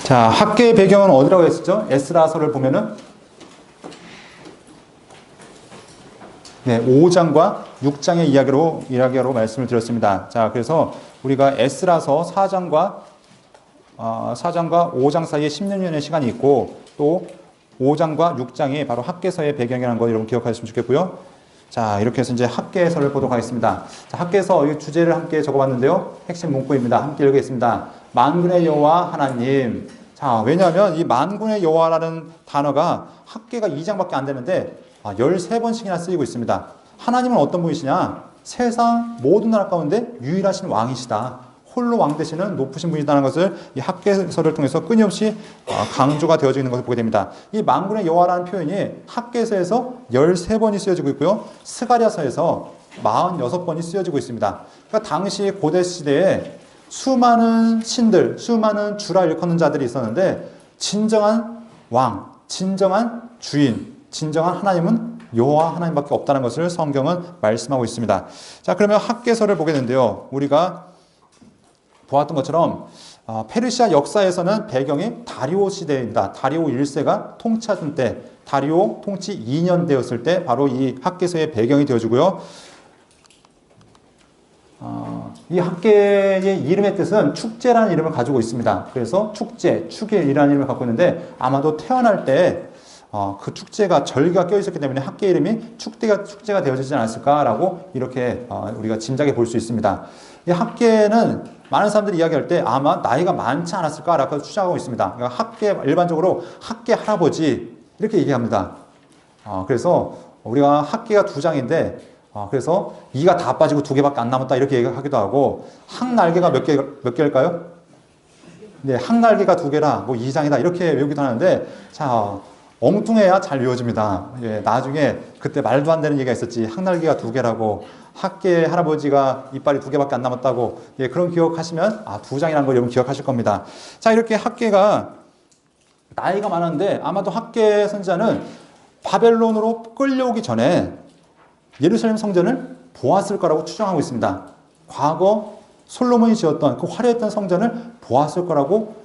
자, 학계의 배경은 어디라고 했었죠? 에스라서를 보면은 5장과 6장의 이야기로 말씀을 드렸습니다. 자, 그래서 우리가 에스라서 4장과 5장 사이에 16년의 시간이 있고, 또 5장과 6장이 바로 학계서의 배경이라는 거 여러분 기억하셨으면 좋겠고요. 자, 이렇게 해서 이제 학계서를 보도록 하겠습니다. 자, 학계서 이 주제를 함께 적어봤는데요. 핵심 문구입니다. 함께 읽겠습니다. 만군의 여호와 하나님. 자, 왜냐하면 이 만군의 여호와라는 단어가 학계가 2장밖에 안 되는데 13번씩이나 쓰이고 있습니다. 하나님은 어떤 분이시냐? 세상 모든 나라 가운데 유일하신 왕이시다. 홀로 왕 되시는 높으신 분이라는 것을 이 학계서를 통해서 끊임없이 강조가 되어지고 있는 것을 보게 됩니다. 이 만군의 여호와라는 표현이 학계서에서 13번이 쓰여지고 있고요. 스가랴서에서 46번이 쓰여지고 있습니다. 그러니까 당시 고대 시대에 수많은 신들, 수많은 주라 일컫는 자들이 있었는데 진정한 왕, 진정한 주인, 진정한 하나님은 여호와 하나님밖에 없다는 것을 성경은 말씀하고 있습니다. 자, 그러면 학계서를 보게 되는데요. 우리가 보았던 것처럼 페르시아 역사에서는 배경이 다리오 시대입니다. 다리오 1세가 통치하던 때, 다리오 통치 2년 되었을 때 바로 이 학계서의 배경이 되어지고요. 이 학계의 이름의 뜻은 축제라는 이름을 가지고 있습니다. 그래서 축제, 축일이라는 이름을 갖고 있는데 아마도 태어날 때 그 축제가 절기가 껴있었기 때문에 학계 이름이 축제가 되어지지 않았을까라고 이렇게 우리가 짐작해 볼 수 있습니다. 이 학계는 많은 사람들이 이야기할 때 아마 나이가 많지 않았을까라고 추정하고 있습니다. 그러니까 학계, 일반적으로 학계 할아버지 이렇게 얘기합니다. 그래서 우리가 학계가 2장인데 그래서 이가 다 빠지고 2개밖에 안 남았다 이렇게 얘기하기도 하고, 학날개가 몇 개일까요? 네, 학날개가 2개라 뭐 2장이다 이렇게 외우기도 하는데, 자, 엉뚱해야 잘 외워집니다. 예, 나중에 그때 말도 안 되는 얘기가 있었지. 학날개가 2개라고, 학계 할아버지가 이빨이 2개밖에 안 남았다고. 예, 그런 기억하시면 2장이라는 걸 여러분 기억하실 겁니다. 자, 이렇게 학계가 나이가 많았는데 아마도 학계 선지자는 바벨론으로 끌려오기 전에 예루살렘 성전을 보았을 거라고 추정하고 있습니다. 과거 솔로몬이 지었던 그 화려했던 성전을 보았을 거라고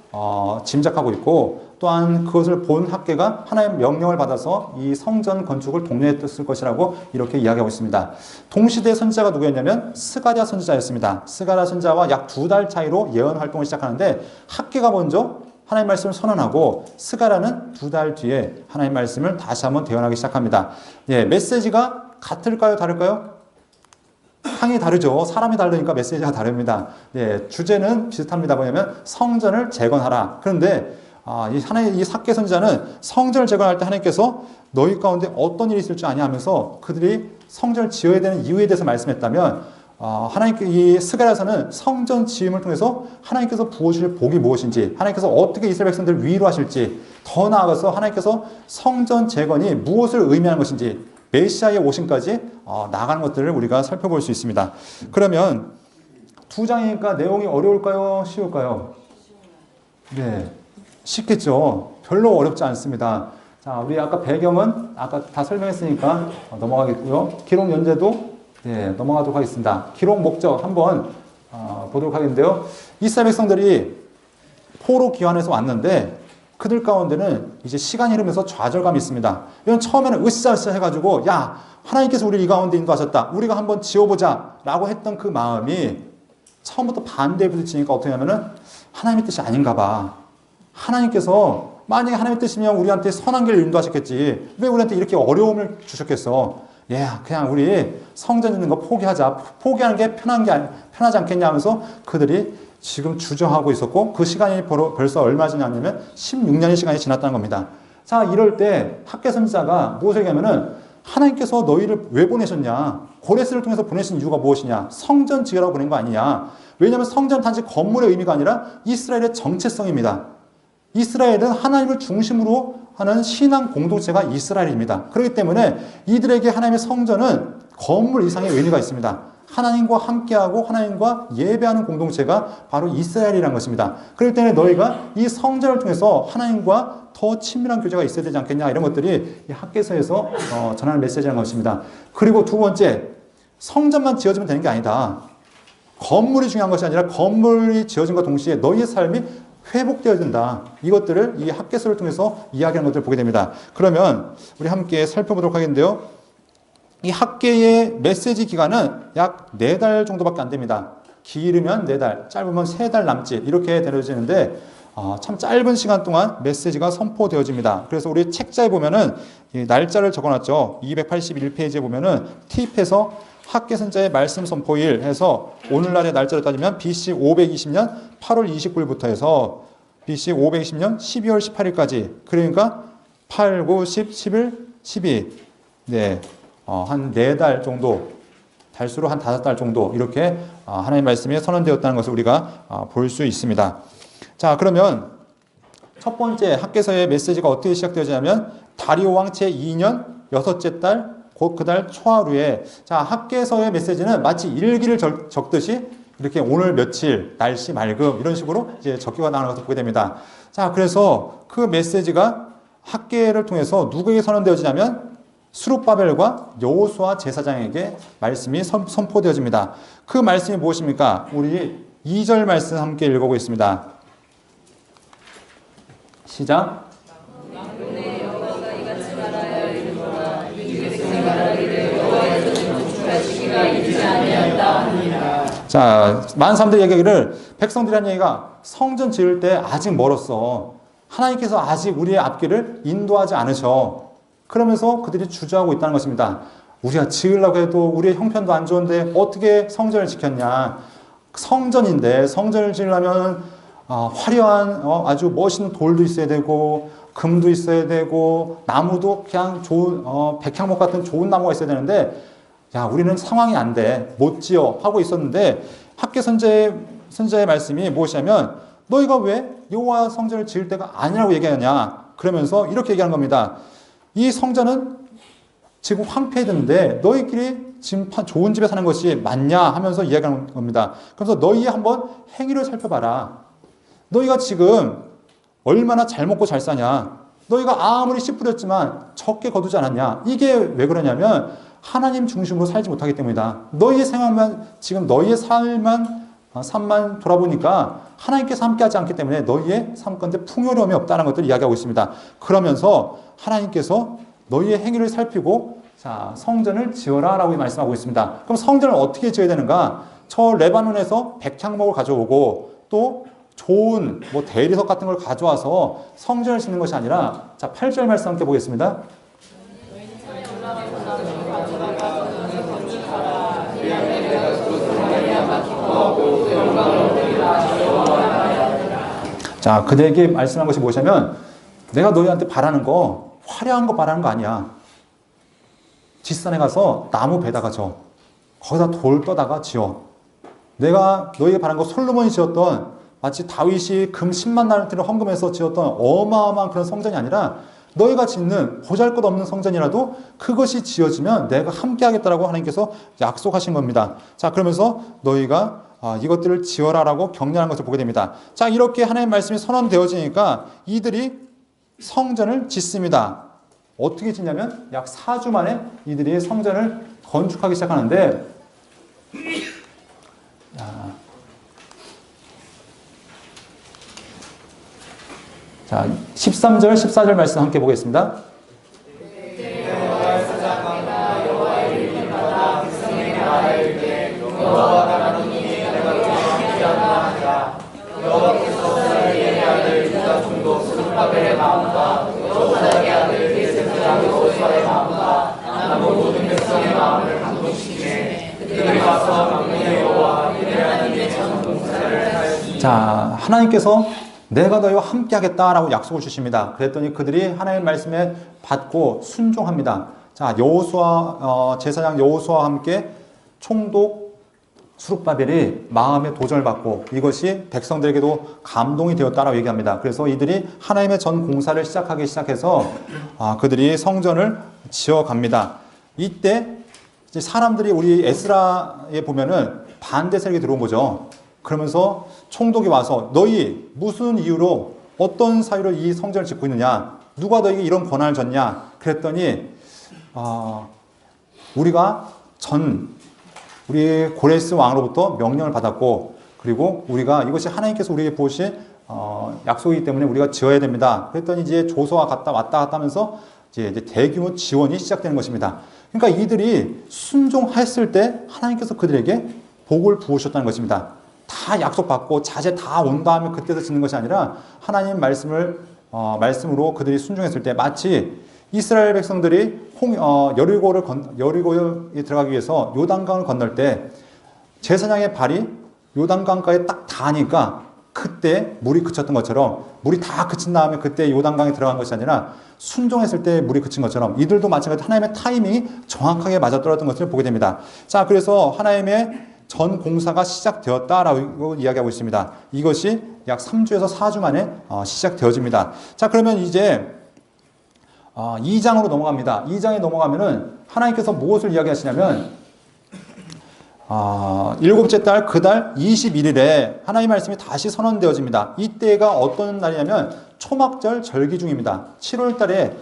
짐작하고 있고, 또한 그것을 본 학계가 하나님의 명령을 받아서 이 성전 건축을 독려했을 것이라고 이렇게 이야기하고 있습니다. 동시대 선지자가 누구였냐면 스가랴 선지자였습니다. 스가랴 선지자와 약 2달 차이로 예언 활동을 시작하는데, 학계가 먼저 하나님 말씀을 선언하고 스가랴는 2달 뒤에 하나님 말씀을 다시 한번 대언하기 시작합니다. 예, 메시지가 같을까요? 다를까요? 항이 다르죠. 사람이 다르니까 메시지가 다릅니다. 예, 주제는 비슷합니다. 뭐냐면 성전을 재건하라. 그런데 이 학계 선지자는 성전을 재건할 때 하나님께서 너희 가운데 어떤 일이 있을 줄 아냐 하면서 그들이 성전을 지어야 되는 이유에 대해서 말씀했다면, 하나님께 이 스가랴서는 성전 지음을 통해서 하나님께서 부어주실 복이 무엇인지, 하나님께서 어떻게 이스라엘 백성들을 위로하실지, 더 나아가서 하나님께서 성전 재건이 무엇을 의미하는 것인지, 메시아의 오심까지 나가는 것들을 우리가 살펴볼 수 있습니다. 그러면 2장이니까 내용이 어려울까요? 쉬울까요? 네, 쉽겠죠. 별로 어렵지 않습니다. 자, 우리 아까 배경은 아까 다 설명했으니까 넘어가겠고요. 기록 연재도 넘어가도록 하겠습니다. 기록 목적 한번 보도록 하겠는데요. 이스라엘 백성들이 포로 귀환해서 왔는데 그들 가운데는 이제 시간이 흐르면서 좌절감이 있습니다. 이건 처음에는 으쌰으쌰 해가지고, 야, 하나님께서 우리를 이 가운데 인도하셨다, 우리가 한번 지어보자 라고 했던 그 마음이 처음부터 반대에 부딪히니까 어떻게 하면은 하나님의 뜻이 아닌가 봐. 하나님께서 만약에 하나님의 뜻이면 우리한테 선한 길을 인도하셨겠지, 왜 우리한테 이렇게 어려움을 주셨겠어. 그냥 우리 성전 짓는 거 포기하자. 포기하는 게 편하지 않겠냐 하면서 그들이 지금 주저하고 있었고, 그 시간이 벌써 얼마 지났냐면 16년의 시간이 지났다는 겁니다. 자, 이럴 때 학계 선지자가 무엇을 얘기하면은, 하나님께서 너희를 왜 보내셨냐? 고레스를 통해서 보내신 이유가 무엇이냐? 성전 지으라고 보낸 거 아니냐? 왜냐하면 성전 단지 건물의 의미가 아니라 이스라엘의 정체성입니다. 이스라엘은 하나님을 중심으로 하는 신앙 공동체가 이스라엘입니다. 그렇기 때문에 이들에게 하나님의 성전은 건물 이상의 의미가 있습니다. 하나님과 함께하고 하나님과 예배하는 공동체가 바로 이스라엘이라는 것입니다. 그럴 때는 너희가 이 성전을 통해서 하나님과 더 친밀한 교제가 있어야 되지 않겠냐, 이런 것들이 이 학계서에서 전하는 메시지라는 것입니다. 그리고 두 번째, 성전만 지어지면 되는 게 아니다. 건물이 중요한 것이 아니라 건물이 지어진과 동시에 너희의 삶이 회복되어야 된다. 이것들을 이 학개서를 통해서 이야기하는 것들을 보게 됩니다. 그러면 우리 함께 살펴보도록 하겠는데요. 이 학개의 메시지 기간은 약 4달 정도밖에 안 됩니다. 길으면 4달, 짧으면 3달 남짓 이렇게 되어지는데 참 짧은 시간 동안 메시지가 선포되어집니다. 그래서 우리 책자에 보면은 이 날짜를 적어놨죠. 281페이지에 보면은 팁에서 학개선자의 말씀 선포일 해서 오늘날의 날짜로 따지면 BC 520년 8월 29일부터 해서 BC 520년 12월 18일까지 그러니까 8, 9, 10, 11, 12 네, 한 4달 정도 달수로 한 5달 정도 이렇게 하나님의 말씀이 선언되었다는 것을 우리가 볼 수 있습니다. 자, 그러면 첫 번째 학개서의 메시지가 어떻게 시작되었냐면 다리오 왕 제2년 6째 달 곧 그달 초하루에 자, 학개서의 메시지는 마치 일기를 적듯이 이렇게 오늘 며칠, 날씨 맑음 이런 식으로 이제 적혀가 나가는 것을 보게 됩니다. 자, 그래서 그 메시지가 학개를 통해서 누구에게 선언되어지냐면 스룹바벨과 여호수아 제사장에게 말씀이 선포되어집니다. 그 말씀이 무엇입니까? 우리 2절 말씀 함께 읽어보겠습니다. 시작. 자, 많은 사람들이 얘기하기를 백성들이 한 얘기가 성전 지을 때 아직 멀었어. 하나님께서 아직 우리의 앞길을 인도하지 않으셔. 그러면서 그들이 주저하고 있다는 것입니다. 우리가 지으려고 해도 우리의 형편도 안 좋은데 어떻게 성전을 지켰냐. 성전인데 성전을 지으려면 화려한 아주 멋있는 돌도 있어야 되고 금도 있어야 되고 나무도 그냥 좋은 백향목 같은 좋은 나무가 있어야 되는데 야, 우리는 상황이 안 돼. 못 지어 하고 있었는데 학개 선지자의 말씀이 무엇이냐면 너희가 왜 여호와 성전을 지을 때가 아니라고 얘기하냐. 그러면서 이렇게 얘기하는 겁니다. 이 성전은 지금 황폐해졌는데 너희끼리 지금 좋은 집에 사는 것이 맞냐 하면서 이야기하는 겁니다. 그래서 너희의 한번 행위를 살펴봐라. 너희가 지금 얼마나 잘 먹고 잘 사냐. 너희가 아무리 씨 뿌렸지만 적게 거두지 않았냐. 이게 왜 그러냐면 하나님 중심으로 살지 못하기 때문이다. 너희의 생활만 지금 너희의 삶만 돌아보니까 하나님께서 함께하지 않기 때문에 너희의 삶 가운데 풍요로움이 없다는 것들을 이야기하고 있습니다. 그러면서 하나님께서 너희의 행위를 살피고 자, 성전을 지어라 라고 말씀하고 있습니다. 그럼 성전을 어떻게 지어야 되는가? 저 레바논에서 백향목을 가져오고 또 좋은 대리석 같은 걸 가져와서 성전을 짓는 것이 아니라 자, 8절 말씀 함께 보겠습니다. 자, 그들에게 말씀한 것이 무엇이냐면 내가 너희한테 바라는 거 화려한 거 바라는 거 아니야. 뒷산에 가서 나무 베다가 져. 거기다 돌 떠다가 지어. 내가 너희에게 바라는 거 솔로몬이 지었던 마치 다윗이 금 10만 나리를 헌금해서 지었던 어마어마한 그런 성전이 아니라 너희가 짓는 보잘것없는 성전이라도 그것이 지어지면 내가 함께 하겠다라고 하나님께서 약속하신 겁니다. 자, 그러면서 너희가 이것들을 지어라라고 격려하는 것을 보게 됩니다. 자, 이렇게 하나님의 말씀이 선언되어지니까 이들이 성전을 짓습니다. 어떻게 짓냐면 약 4주 만에 이들이 성전을 건축하기 시작하는데 자, 13절, 14절 말씀 함께 보겠습니다. 자, 하나님께서 내가 너희와 함께 하겠다라고 약속을 주십니다. 그랬더니 그들이 하나님의 말씀에 받고 순종합니다. 자, 여호수아 제사장 여호수아와 함께 총독 스룹바벨이 마음의 도전을 받고 이것이 백성들에게도 감동이 되었다라고 얘기합니다. 그래서 이들이 하나님의 전 공사를 시작하기 시작해서 그들이 성전을 지어갑니다. 이때 이제 사람들이 우리 에스라에 보면은 반대 세력이 들어온 거죠. 그러면서 총독이 와서 너희 무슨 이유로 어떤 사유로 이 성전을 짓고 있느냐? 누가 너에게 이런 권한을 줬냐? 그랬더니 우리가 우리 고레스 왕으로부터 명령을 받았고 그리고 우리가 이것이 하나님께서 우리에게 부으신 약속이기 때문에 우리가 지어야 됩니다. 그랬더니 이제 조서와 왔다 갔다 하면서 이제 대규모 지원이 시작되는 것입니다. 그러니까 이들이 순종했을 때 하나님께서 그들에게 복을 부으셨다는 것입니다. 다 약속받고 자제 다 온 다음에 그때서 짓는 것이 아니라 하나님 말씀으로 그들이 순종했을 때 마치 이스라엘 백성들이 여리고에 들어가기 위해서 요단강을 건널 때 제사장의 발이 요단강가에 딱 닿으니까 그때 물이 그쳤던 것처럼 물이 다 그친 다음에 그때 요단강에 들어간 것이 아니라 순종했을 때 물이 그친 것처럼 이들도 마찬가지로 하나님의 타이밍이 정확하게 맞아떨어졌던 것을 보게 됩니다. 자, 그래서 하나님의 전 공사가 시작되었다라고 이야기하고 있습니다. 이것이 약 3주에서 4주 만에 시작되어집니다. 자, 그러면 이제 2장으로 넘어갑니다. 2장에 넘어가면은 하나님께서 무엇을 이야기하시냐면 일곱째 달 그달 21일에 하나님의 말씀이 다시 선언되어집니다. 이때가 어떤 날이냐면 초막절 절기 중입니다. 7월 달에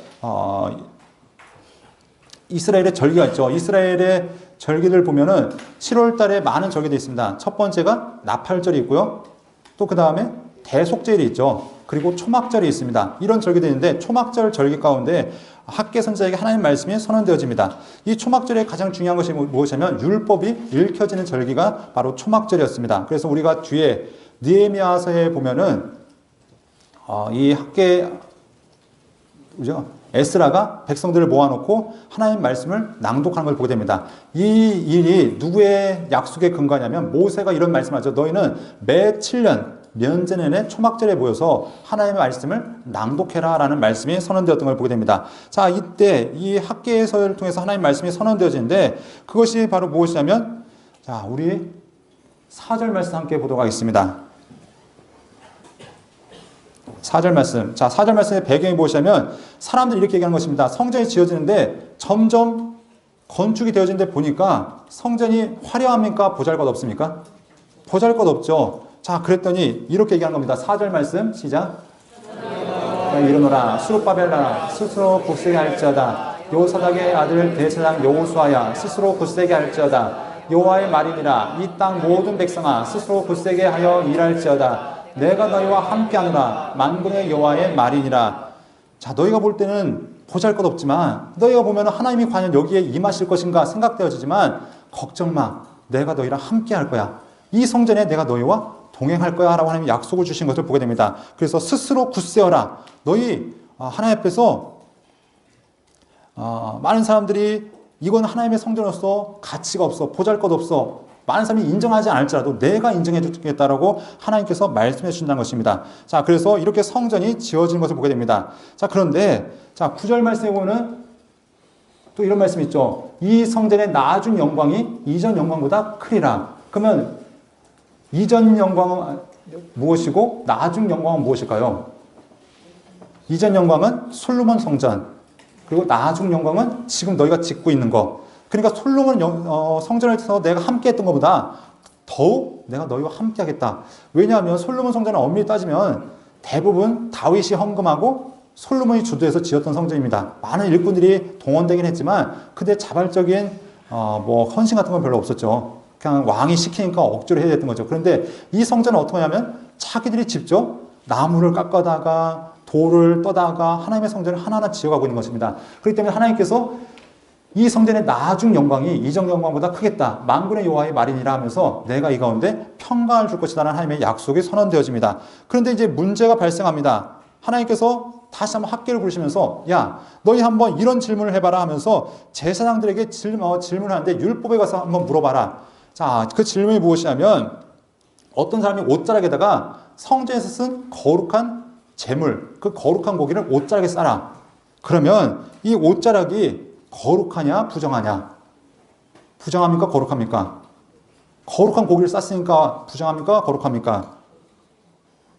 이스라엘의 절기가 있죠. 이스라엘의 절기들 보면은 7월 달에 많은 절기들이 있습니다. 첫 번째가 나팔절이 있고요. 또 그 다음에 대속절이 있죠. 그리고 초막절이 있습니다. 이런 절기들이 있는데 초막절 절기 가운데 학계 선지자에게 하나님 말씀이 선언되어집니다. 이 초막절의 가장 중요한 것이 무엇이냐면 율법이 읽혀지는 절기가 바로 초막절이었습니다. 그래서 우리가 뒤에 느헤미야서에 보면은 이 학계 그죠? 에스라가 백성들을 모아놓고 하나님 말씀을 낭독하는 걸 보게 됩니다. 이 일이 누구의 약속에 근거하냐면 모세가 이런 말씀을 하죠. 너희는 매 7년 면제 내내 초막절에 모여서 하나님의 말씀을 낭독해라 라는 말씀이 선언되었던 걸 보게 됩니다. 자, 이때 이 학계서를 통해서 하나님 말씀이 선언되어지는데 그것이 바로 무엇이냐면 자, 우리 4절 말씀 함께 보도록 하겠습니다. 4절 말씀. 자, 4절 말씀의 배경이 무엇이냐면 사람들이 이렇게 얘기하는 것입니다. 성전이 지어지는데 점점 건축이 되어지는데 보니까 성전이 화려합니까? 보잘것없습니까? 보잘것없죠. 자, 그랬더니 이렇게 얘기하는 겁니다. 4절 말씀 시작. 이르노라 수룹바벨라 스스로 굳세게 할지어다. 요사닥의 아들 대제사장 여호수아야 스스로 굳세게 할지어다. 여호와의 말이니라. 이 땅 모든 백성아 스스로 굳세게 하여 일할지어다. 내가 너희와 함께하노라. 만군의 여호와의 말이니라. 자, 너희가 볼 때는 보잘것없지만 너희가 보면 하나님이 과연 여기에 임하실 것인가 생각되어지지만 걱정 마. 내가 너희랑 함께할 거야. 이 성전에 내가 너희와 동행할 거야 라고 하나님이 약속을 주신 것을 보게 됩니다. 그래서 스스로 굳세어라. 너희 하나님 앞에서 많은 사람들이 이건 하나님의 성전으로서 가치가 없어. 보잘것없어. 많은 사람이 인정하지 않을지라도 내가 인정해 주겠다라고 하나님께서 말씀해 주신다는 것입니다. 자, 그래서 이렇게 성전이 지어지는 것을 보게 됩니다. 자, 그런데 자, 9절 말씀에 보면 또 이런 말씀이 있죠. 이 성전의 나중 영광이 이전 영광보다 크리라. 그러면 이전 영광은 무엇이고 나중 영광은 무엇일까요? 이전 영광은 솔로몬 성전, 그리고 나중 영광은 지금 너희가 짓고 있는 것. 그러니까 솔로몬 성전을 해서 내가 함께 했던 것보다 더욱 내가 너희와 함께 하겠다. 왜냐하면 솔로몬 성전은 엄밀히 따지면 대부분 다윗이 헌금하고 솔로몬이 주도해서 지었던 성전입니다. 많은 일꾼들이 동원되긴 했지만 그때 자발적인 헌신 같은 건 별로 없었죠. 그냥 왕이 시키니까 억지로 해야 됐던 거죠. 그런데 이 성전은 어떻게 하냐면 자기들이 직접 나무를 깎아다가 돌을 떠다가 하나님의 성전을 하나하나 지어가고 있는 것입니다. 그렇기 때문에 하나님께서 이 성전의 나중 영광이 이전 영광보다 크겠다. 만군의 여호와의 말이니라 하면서 내가 이 가운데 평강을 줄 것이라는 하나님의 약속이 선언되어집니다. 그런데 이제 문제가 발생합니다. 하나님께서 다시 한번 학계를 부르시면서 야, 너희 한번 이런 질문을 해봐라 하면서 제사장들에게 질문을 하는데 율법에 가서 한번 물어봐라. 자, 그 질문이 무엇이냐면 어떤 사람이 옷자락에다가 성전에서 쓴 거룩한 재물, 그 거룩한 고기를 옷자락에 싸라. 그러면 이 옷자락이 거룩하냐 부정하냐? 부정합니까? 거룩합니까? 거룩한 고기를 쌌으니까 부정합니까? 거룩합니까?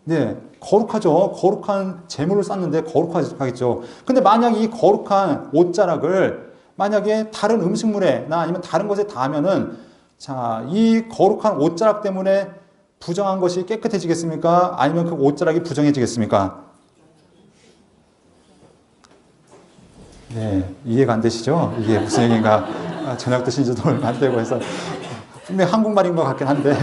네, 거룩하죠. 거룩한 재물을 쌌는데 거룩하겠죠. 근데 만약 이 거룩한 옷자락을 만약에 다른 음식물에나 아니면 다른 것에 닿으면은 자, 이 거룩한 옷자락 때문에 부정한 것이 깨끗해지겠습니까? 아니면 그 옷자락이 부정해지겠습니까? 네, 이해가 안 되시죠? 이게 무슨 얘기인가? 저녁 드신 지도 얼마 안 되고 해서 분명히 한국말인 것 같긴 한데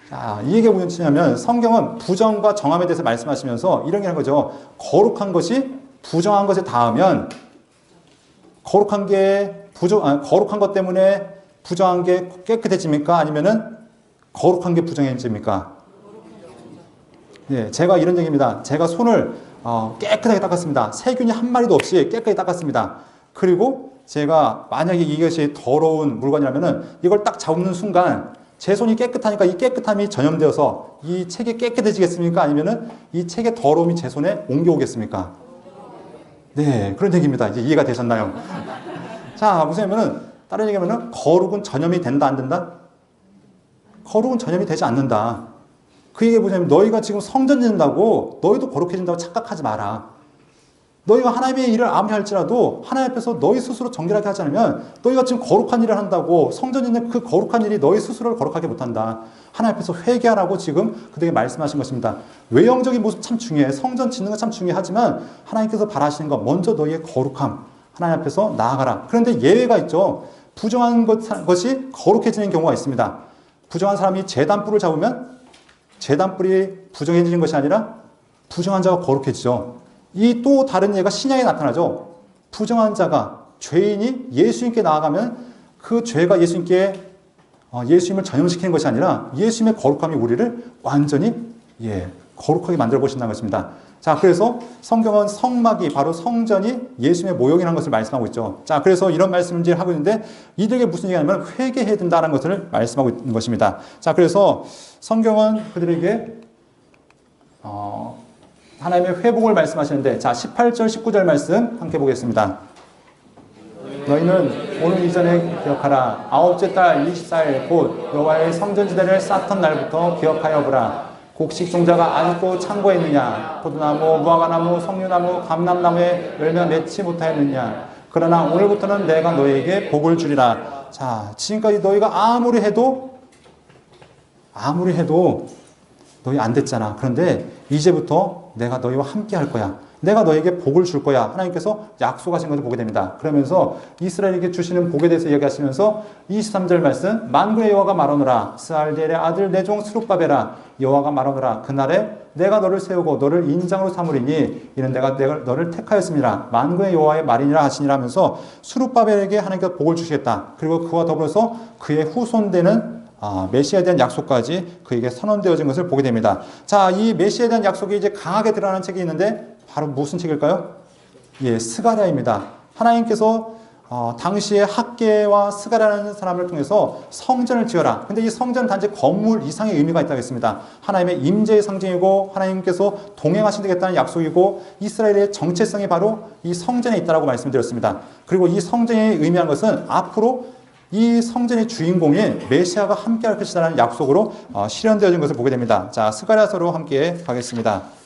자, 이 얘기가 무엇이냐면 성경은 부정과 정함에 대해서 말씀하시면서 이런 게 하는 거죠. 거룩한 것이 부정한 것에 닿으면 거룩한 것 때문에 부정한 게 깨끗해집니까? 아니면은 거룩한 게 부정해집니까? 예, 제가 이런 얘기입니다. 제가 손을 깨끗하게 닦았습니다. 세균이 한 마리도 없이 깨끗하게 닦았습니다. 그리고 제가 만약에 이것이 더러운 물건이라면은 이걸 딱 잡는 순간 제 손이 깨끗하니까 이 깨끗함이 전염되어서 이 책이 깨끗해지겠습니까? 아니면은 이 책의 더러움이 제 손에 옮겨오겠습니까? 네, 그런 얘기입니다. 이제 이해가 되셨나요? 자, 무슨 얘기냐면은 다른 얘기하면은 거룩은 전염이 된다 안 된다? 거룩은 전염이 되지 않는다. 그 얘기가 뭐냐면 너희가 지금 성전 짓는다고 너희도 거룩해진다고 착각하지 마라. 너희가 하나님의 일을 아무리 할지라도 하나님 앞에서 너희 스스로 정결하게 하지 않으면 너희가 지금 거룩한 일을 한다고 성전 짓는 그 거룩한 일이 너희 스스로를 거룩하게 못한다. 하나님 앞에서 회개하라고 지금 그들에게 말씀하신 것입니다. 외형적인 모습 참 중요해. 성전 짓는 거 참 중요하지만 하나님께서 바라시는 것 먼저 너희의 거룩함. 하나님 앞에서 나아가라. 그런데 예외가 있죠. 부정한 것이 거룩해지는 경우가 있습니다. 부정한 사람이 제단뿔을 잡으면 제단뿔이 부정해지는 것이 아니라 부정한 자가 거룩해지죠. 이 또 다른 예가 신약에 나타나죠. 부정한 자가 죄인이 예수님께 나아가면 그 죄가 예수님을 전염시키는 것이 아니라 예수님의 거룩함이 우리를 완전히 거룩하게 만들어 보신다는 것입니다. 자, 그래서 성경은 성막이 바로 성전이 예수님의 모형이라는 것을 말씀하고 있죠. 자, 그래서 이런 말씀을 하고 있는데 이들에게 무슨 얘기냐면 회개해야 된다는 것을 말씀하고 있는 것입니다. 자, 그래서 성경은 그들에게 하나님의 회복을 말씀하시는데, 자, 18절, 19절 말씀 함께 보겠습니다. 너희는 오늘 이전에 기억하라. 아홉째 달 24일 곧 여호와의 성전지대를 쌓던 날부터 기억하여 보라. 곡식 종자가 아직도 창고에 있느냐? 포도나무, 무화과나무, 석류나무, 감람나무에 열매 맺지 못하였느냐? 그러나 오늘부터는 내가 너희에게 복을 주리라. 자, 지금까지 너희가 아무리 해도 너희 안 됐잖아. 그런데 이제부터 내가 너희와 함께 할 거야. 내가 너에게 복을 줄 거야. 하나님께서 약속하신 것을 보게 됩니다. 그러면서 이스라엘에게 주시는 복에 대해서 이야기하시면서 23절 말씀, 만군의 여호와가 말하노라. 스알디엘의 아들 내 종 스룹바벨아, 여호와가 말하노라. 그날에 내가 너를 세우고 너를 인장으로 삼으리니 이는 내가 너를 택하였습니다. 만군의 여호와의 말이니라 하시니라 하면서 스룹바벨에게 하나님께서 복을 주시겠다. 그리고 그와 더불어서 그의 후손되는 메시아에 대한 약속까지 그에게 선언되어진 것을 보게 됩니다. 자, 이 메시아에 대한 약속이 이제 강하게 드러나는 책이 있는데 바로 무슨 책일까요? 스가랴입니다. 하나님께서 당시에 학개와 스가랴라는 사람을 통해서 성전을 지어라. 근데 이 성전은 단지 건물 이상의 의미가 있다고 했습니다. 하나님의 임재의 상징이고 하나님께서 동행하시겠다는 약속이고 이스라엘의 정체성이 바로 이 성전에 있다라고 말씀드렸습니다. 그리고 이 성전이 의미하는 것은 앞으로 이 성전의 주인공인 메시아가 함께할 것이라는 약속으로 실현되어진 것을 보게 됩니다. 자, 스가랴서로 함께 가겠습니다.